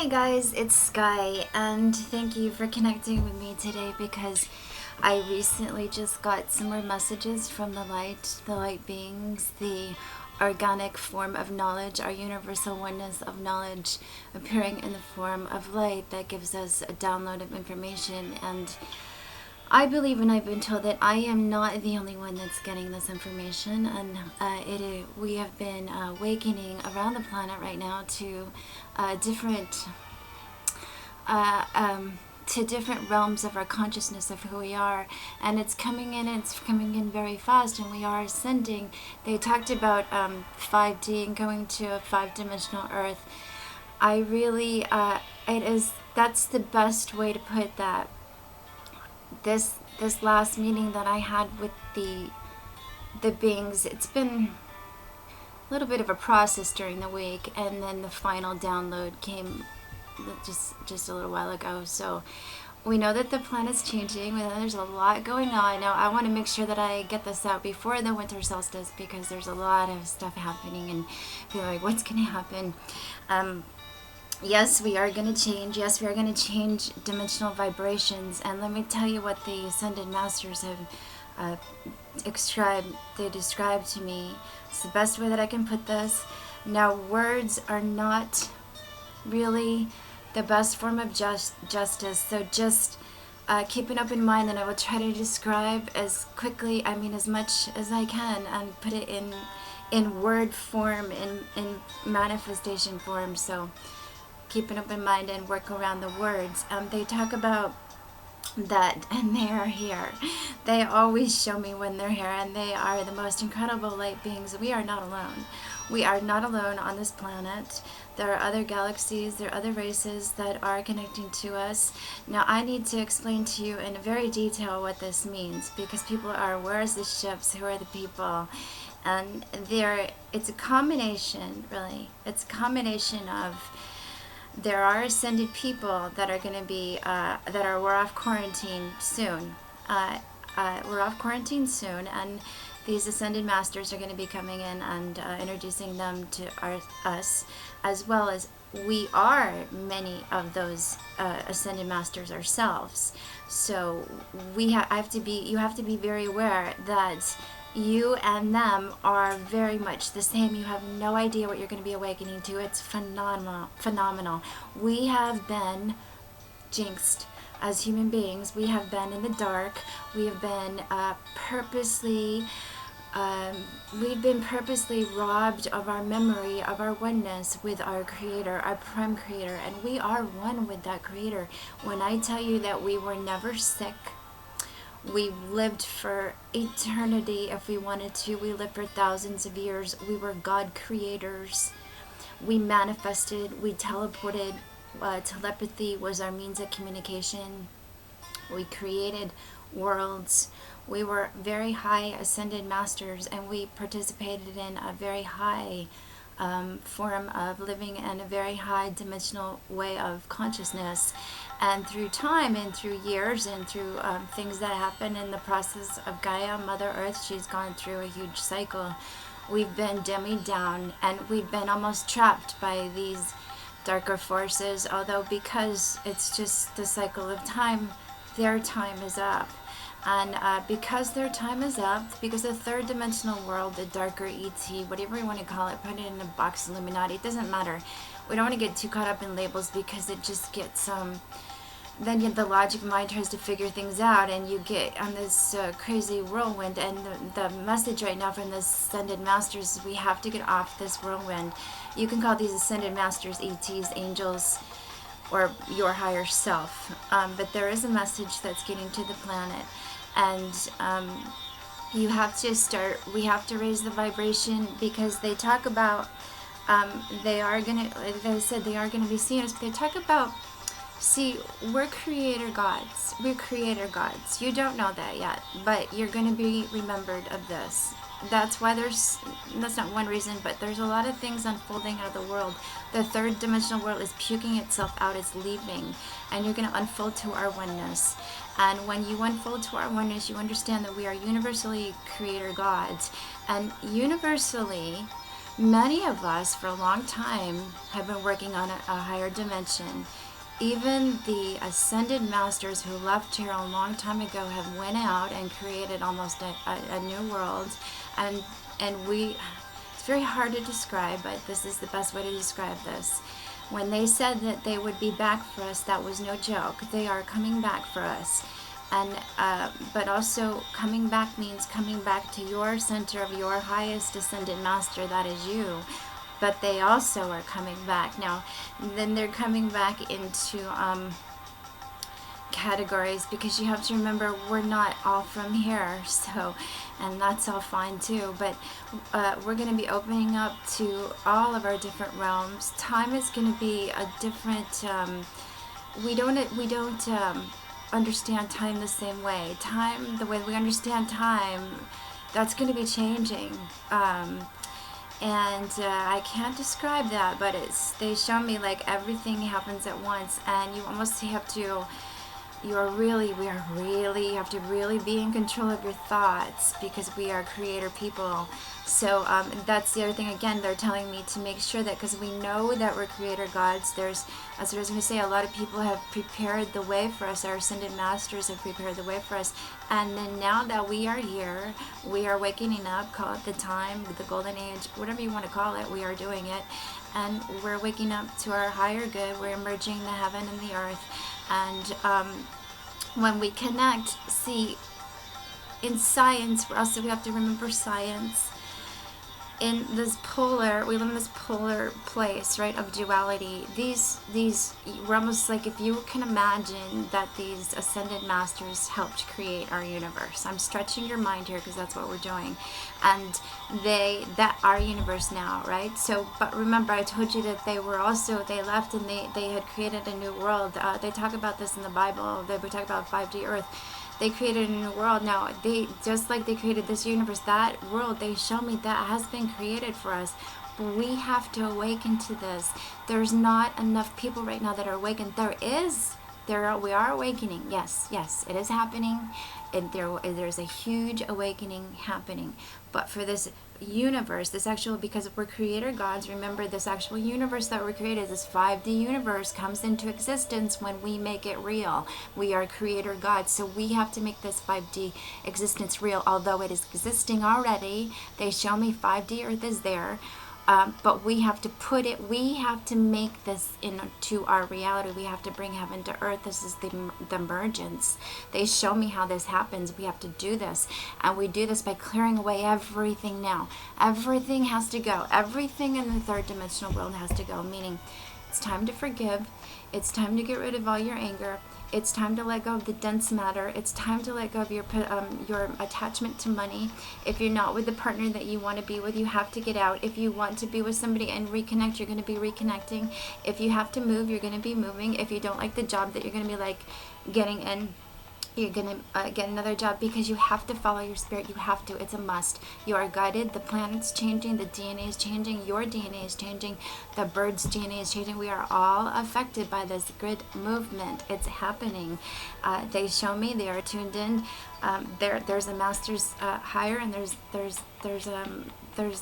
Hey guys, it's Sky, and thank you for connecting with me today because I recently just got some more messages from the light beings, the organic form of knowledge, our universal oneness of knowledge appearing in the form of light that gives us a download of information. And I believe, and I've been told, that I am not the only one that's getting this information, and we have been awakening around the planet right now different uh, um, to different realms of our consciousness of who we are, and it's coming in very fast, and we are ascending. They talked about 5D and going to a five-dimensional Earth. I really, that's the best way to put that. This last meeting that I had with the beings, it's been a little bit of a process during the week, and then the final download came just a little while ago. So we know that the planet's changing. We know there's a lot going on. Now I want to make sure that I get this out before the winter solstice, because there's a lot of stuff happening and feel like what's going to happen. Yes, we are going to change. Yes, we are going to change dimensional vibrations. And let me tell you what the Ascended Masters have described to me. It's the best way that I can put this. Now, words are not really the best form of justice. So just keep an open mind, and I will try to describe as quickly, as much as I can, and put it in word form, in manifestation form. So keep an open mind and work around the words. They talk about that, and they are here. They always show me when they're here, and they are the most incredible light beings. We are not alone. We are not alone on this planet. There are other galaxies, there are other races that are connecting to us. Now, I need to explain to you in very detail what this means, because people are, where's the ships, who are the people? And it's a combination, really. It's a combination of, there are ascended people that are going to be we're off quarantine soon. We're off quarantine soon, and these ascended masters are going to be coming in and introducing them to us, as well as we are many of those ascended masters ourselves. So you have to be very aware that you and them are very much the same. You have no idea what you're going to be awakening to. It's phenomenal. We have been jinxed as human beings. We have been in the dark. We have been purposely robbed of our memory, of our oneness with our Creator, our Prime Creator, and we are one with that Creator. When I tell you that we were never sick, we lived for eternity if we wanted to. We lived for thousands of years. We were God creators. We manifested. We teleported. Telepathy was our means of communication. We created worlds. We were very high ascended masters, and we participated in a very high form of living and a very high dimensional way of consciousness. And through time and through years and through things that happen in the process of Gaia, Mother Earth, she's gone through a huge cycle. We've been dummied down, and we've been almost trapped by these darker forces, although because it's just the cycle of time, their time is up. And because their time is up, because the third dimensional world, the darker ET, whatever you want to call it, put it in a box, Illuminati, it doesn't matter. We don't want to get too caught up in labels, because it just gets, then the logic mind tries to figure things out, and you get on this crazy whirlwind. And the message right now from the Ascended Masters is we have to get off this whirlwind. You can call these Ascended Masters ETs, angels, or your higher self. But there is a message that's getting to the planet. And we have to raise the vibration, because they talk about, they are going to, like I said, they are going to be seeing us. They talk about, see, we're creator gods. We're creator gods. You don't know that yet, but you're going to be remembered of this. That's not one reason, but there's a lot of things unfolding out of the world. The third dimensional world is puking itself out, it's leaving, and you're going to unfold to our oneness. And when you unfold to our oneness, you understand that we are universally creator gods. And universally, Many of us for a long time have been working on a higher dimension. Even the ascended masters who left here a long time ago have went out and created almost a new world. And we, it's very hard to describe, but this is the best way to describe this. When they said that they would be back for us, that was no joke. They are coming back for us. And but also coming back means coming back to your center of your highest ascended master, that is you. But they also are coming back now. Then they're coming back into categories, because you have to remember we're not all from here, so, and that's all fine too, but we're going to be opening up to all of our different realms. Time is going to be a different, we don't understand time the same way. Time, the way we understand time, that's going to be changing. And I can't describe that, but they show me like everything happens at once, and you almost have to, we are really, you have to really be in control of your thoughts, because we are creator people. So that's the other thing. Again, they're telling me to make sure that, because we know that we're creator gods, there's, as I was going to say, a lot of people have prepared the way for us. Our ascended masters have prepared the way for us. And then now that we are here, we are waking up, call it the time, the golden age, whatever you want to call it, we are doing it. And we're waking up to our higher good. We're merging the heaven and the earth. And when we connect, see, in science, we have to remember science. In this polar, we live in this polar place, right, of duality. We're almost like, if you can imagine that these ascended masters helped create our universe. I'm stretching your mind here, because that's what we're doing. And that our universe now, right? So, but remember, I told you that they left and they had created a new world. They talk about this in the Bible. They talk about 5D Earth. They created a new world. Now, just like they created this universe, that world, they show me that has been created for us. But we have to awaken to this. There's not enough people right now that are awakened. We are awakening. Yes, it is happening. And there's a huge awakening happening. But for this universe, because we're creator gods, remember, this actual universe that we're created, this 5D universe, comes into existence when we make it real. We are creator gods, so we have to make this 5D existence real. Although it is existing already, they show me 5D Earth is there. But we have to make this into our reality. We have to bring heaven to earth. This is the emergence. They show me how this happens. We have to do this. And we do this by clearing away everything now. Everything has to go. Everything in the third dimensional world has to go, meaning it's time to forgive. It's time to get rid of all your anger. It's time to let go of the dense matter. It's time to let go of your attachment to money. If you're not with the partner that you want to be with, you have to get out. If you want to be with somebody and reconnect, you're going to be reconnecting. If you have to move, you're going to be moving. If you don't like the job that you're going to be like getting in, you're going to get another job, because you have to follow your spirit. You have to. It's a must. You are guided. The planet's changing. The DNA is changing. Your DNA is changing. The bird's DNA is changing. We are all affected by this grid movement. It's happening. They show me. They are tuned in. There's a master's higher, and there's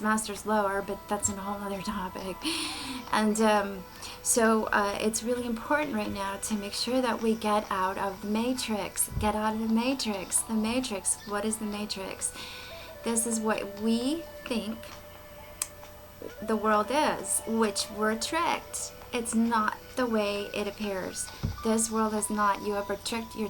masters lower, but that's a whole other topic. And so it's really important right now to make sure that we get out of the matrix. Get out of the matrix. The matrix. What is the matrix? This is what we think the world is, which we're tricked. It's not the way it appears. This world is not. You're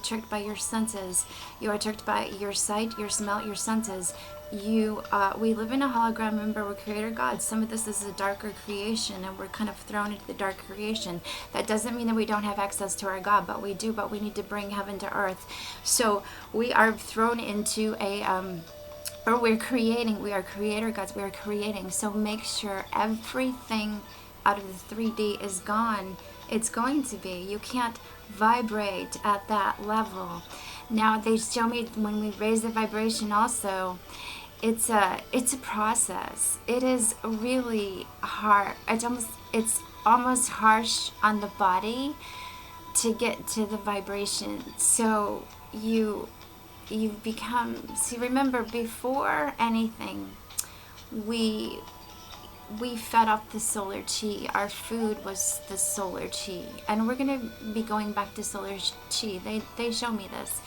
tricked by your senses. You are tricked by your sight, your smell, your senses. We live in a hologram. Remember, we're creator gods. Some of this is a darker creation, and we're kind of thrown into the dark creation. That doesn't mean that we don't have access to our God, but we do. But we need to bring heaven to earth. So we are thrown into we're creating. We are creator gods. We are creating. So make sure everything out of the 3D is gone. It's going to be. You can't vibrate at that level. Now they show me when we raise the vibration also, it's a process. It is really hard. It's almost harsh on the body to get to the vibration. So you become, see, remember, before anything, we fed off the solar chi. Our food was the solar chi, and we're gonna be going back to solar chi. They show me this.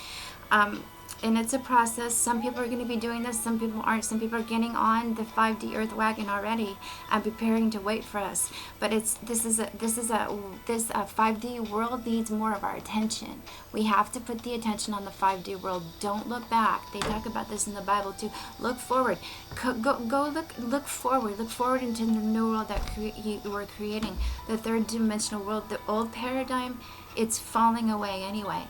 And it's a process. Some people are going to be doing this, some people aren't. Some people are getting on the 5D Earth wagon already and preparing to wait for us. But this 5D world needs more of our attention. We have to put the attention on the 5D world. Don't look back. They talk about this in the Bible too. Look forward. Look forward. Look forward into the new world that we're creating. The third dimensional world. The old paradigm, it's falling away anyway.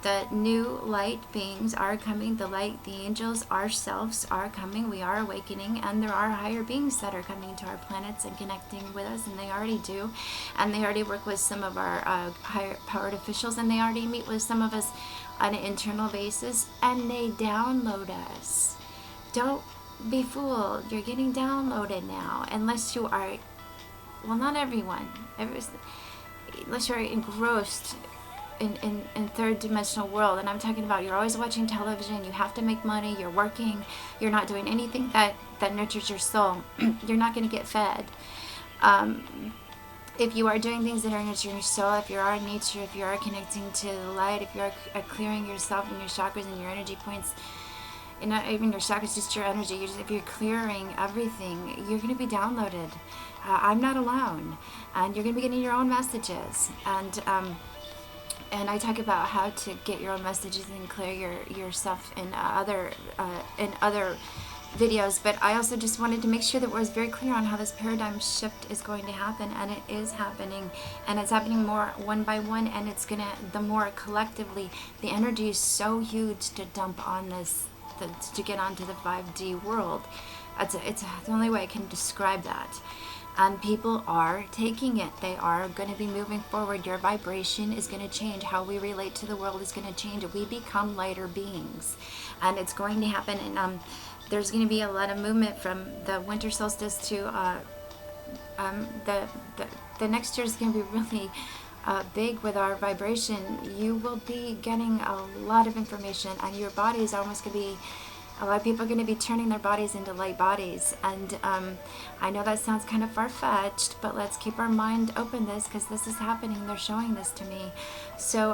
The new light beings are coming. The light, the angels, ourselves are coming. We are awakening, and there are higher beings that are coming to our planets and connecting with us, and they already do. And they already work with some of our higher powered officials, and they already meet with some of us on an internal basis, and they download us. Don't be fooled. You're getting downloaded now, unless you are, well, not everyone, unless you're engrossed in third dimensional world. And I'm talking about, you're always watching television, you have to make money, you're working, you're not doing anything that nurtures your soul. You're not going to get fed. If you are doing things that are nurturing your soul, if you are in nature, if you are connecting to the light, if you are clearing yourself and your chakras and your energy points, and not even your chakras, just your energy, if you're clearing everything, you're going to be downloaded. I'm not alone, and you're going to be getting your own messages. And I talk about how to get your own messages and clear yourself in other videos. But I also just wanted to make sure that I was very clear on how this paradigm shift is going to happen, and it is happening, and it's happening more one by one, and it's gonna, the more collectively, the energy is so huge to dump on this, to get onto the 5D world. It's the only way I can describe that. And people are taking it. They are going to be moving forward. Your vibration is going to change. How we relate to the world is going to change. We become lighter beings. And it's going to happen. And there's going to be a lot of movement from the winter solstice to the next year is going to be really big with our vibration. You will be getting a lot of information, and your body is almost going to be, a lot of people are going to be turning their bodies into light bodies. And I know that sounds kind of far-fetched, but let's keep our mind open this, because this is happening. They're showing this to me. So,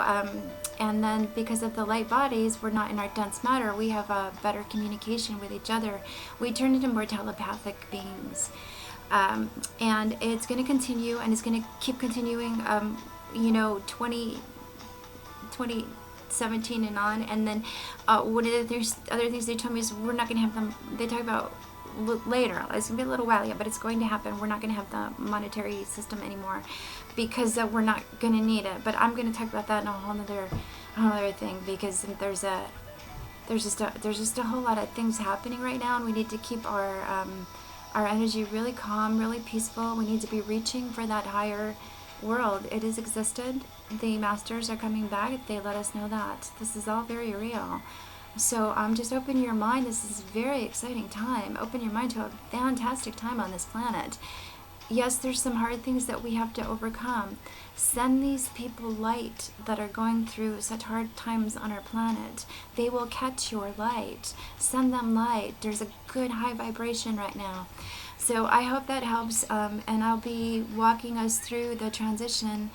and then because of the light bodies, we're not in our dense matter. We have a better communication with each other. We turn into more telepathic beings. And it's going to continue, and it's going to keep continuing, 2017 and on. And then one of the other things they told me is we're not going to have them, they talk about later, it's going to be a little while yet, but it's going to happen. We're not going to have the monetary system anymore, because we're not going to need it. But I'm going to talk about that in a whole other thing, because there's just a whole lot of things happening right now, and we need to keep our energy really calm, really peaceful. We need to be reaching for that higher world. It has existed. The masters are coming back. They let us know that. This is all very real. So just open your mind. This is a very exciting time. Open your mind to a fantastic time on this planet. Yes, there's some hard things that we have to overcome. Send these people light that are going through such hard times on our planet. They will catch your light. Send them light. There's a good high vibration right now. So I hope that helps, and I'll be walking us through the transition.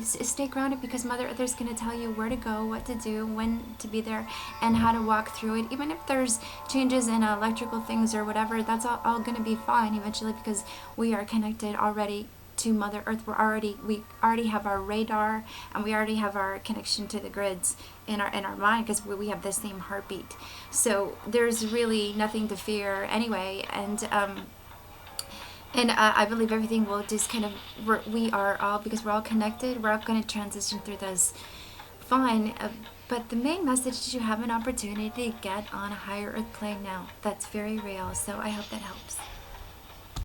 Stay grounded, because Mother Earth is going to tell you where to go, what to do, when to be there, and how to walk through it. Even if there's changes in electrical things or whatever, that's all going to be fine eventually, because we are connected already to Mother Earth. We already have our radar, and we already have our connection to the grids in our mind, because we have the same heartbeat. So there's really nothing to fear anyway. And I believe everything will just kind of, we are all, because we're all connected, we're all going to transition through this fine. But the main message is you have an opportunity to get on a higher earth plane now. That's very real. So I hope that helps.